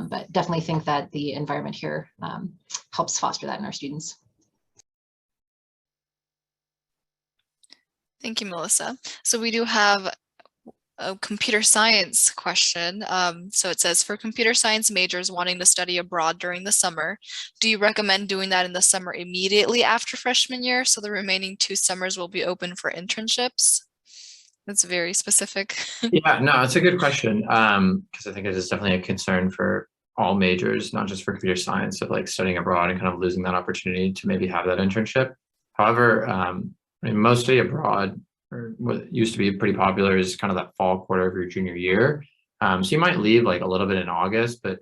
but definitely think that the environment here helps foster that in our students. Thank you, Melissa. So we do have a computer science question. So it says, for computer science majors wanting to study abroad during the summer, do you recommend doing that in the summer immediately after freshman year, so the remaining 2 summers will be open for internships? That's very specific. Yeah, no, it's a good question, because I think it is definitely a concern for all majors, not just for computer science, of like studying abroad and kind of losing that opportunity to maybe have that internship. However, I mean, most study abroad, or what used to be pretty popular, is kind of that fall quarter of your junior year. So you might leave like a little bit in August, but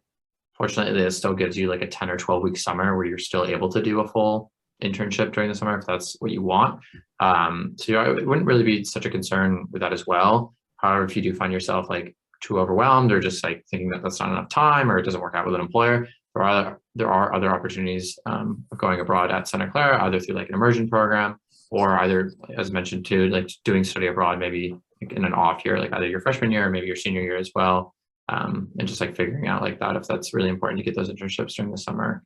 fortunately it still gives you like a 10 or 12 week summer where you're still able to do a full internship during the summer if that's what you want. So it wouldn't really be such a concern with that as well. However, if you do find yourself like too overwhelmed or just like thinking that that's not enough time or it doesn't work out with an employer, there are other opportunities of going abroad at Santa Clara, either through like an immersion program, or either, as mentioned too, like doing study abroad, maybe in an off year, like either your freshman year or maybe your senior year as well. And just like figuring out like that, if that's really important to get those internships during the summer.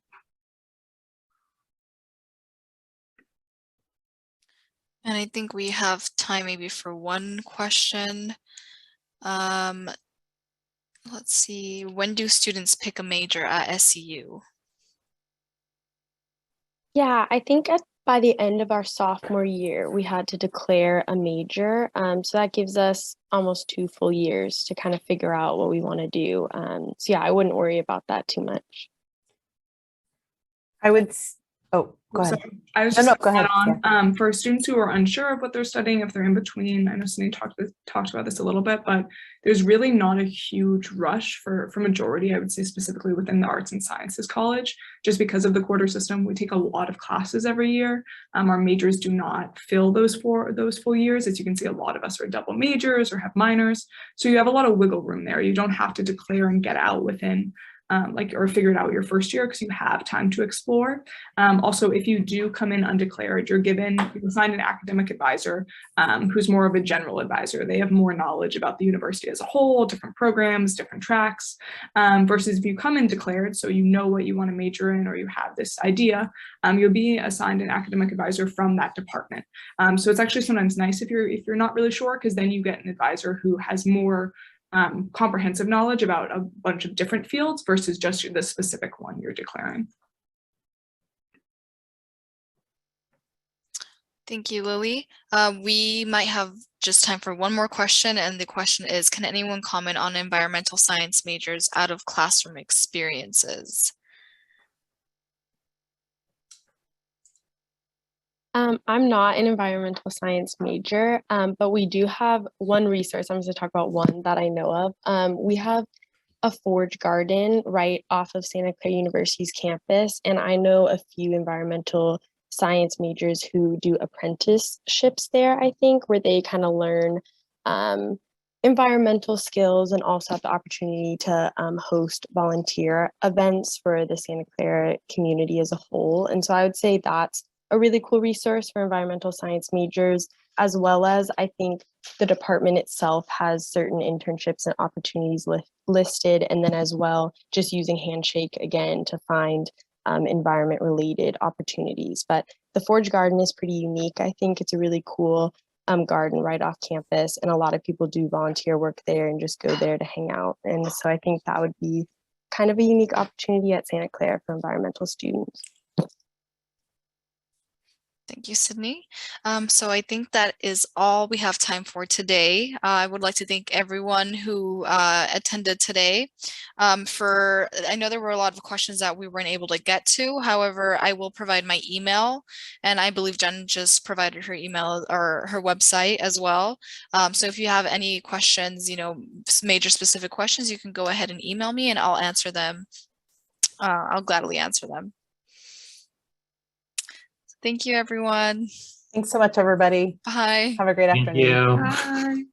And I think we have time maybe for one question. Let's see, when do students pick a major at SCU? Yeah, I think by the end of our sophomore year, we had to declare a major. So that gives us almost 2 full years to kind of figure out what we want to do. So yeah, I wouldn't worry about that too much. I would, oh, go ahead. Sorry. I was No, just no, go gonna ahead. add on, for students who are unsure of what they're studying, if they're in between, I know Cindy talked about this a little bit, but there's really not a huge rush for majority, I would say specifically within the arts and sciences college, just because of the quarter system. We take a lot of classes every year. Our majors do not fill those full years. As you can see, a lot of us are double majors or have minors. So you have a lot of wiggle room there. You don't have to declare and get out within or figure it out your first year, because you have time to explore. Also, if you do come in undeclared, you're assigned an academic advisor who's more of a general advisor. They have more knowledge about the university as a whole, different programs, different tracks, versus if you come in declared, so you know what you want to major in or you have this idea, you'll be assigned an academic advisor from that department. So it's actually sometimes nice if you're not really sure, because then you get an advisor who has more comprehensive knowledge about a bunch of different fields versus just the specific one you're declaring. Thank you, Lily. We might have just time for one more question, and the question is, can anyone comment on environmental science majors out of classroom experiences? I'm not an environmental science major, but we do have one resource. I'm going to talk about one that I know of. We have a forage garden right off of Santa Clara University's campus, and I know a few environmental science majors who do apprenticeships there, I think, where they kind of learn environmental skills and also have the opportunity to host volunteer events for the Santa Clara community as a whole. And so I would say that's a really cool resource for environmental science majors, as well as I think the department itself has certain internships and opportunities listed, and then as well just using HANDSHAKE again to find environment related opportunities. But the Forge Garden is pretty unique. I think it's a really cool garden right off campus, and a lot of people do volunteer work there and just go there to hang out. And so I think that would be kind of a unique opportunity at Santa Clara for environmental students. Thank you, Sydney. So I think that is all we have time for today. I would like to thank everyone who attended today. I know there were a lot of questions that we weren't able to get to. However, I will provide my email, and I believe Jen just provided her email or her website as well. So if you have any questions, major specific questions, you can go ahead and email me and I'll answer them. I'll gladly answer them. Thank you, everyone. Thanks so much, everybody. Bye. Have a great afternoon. Thank you. Bye.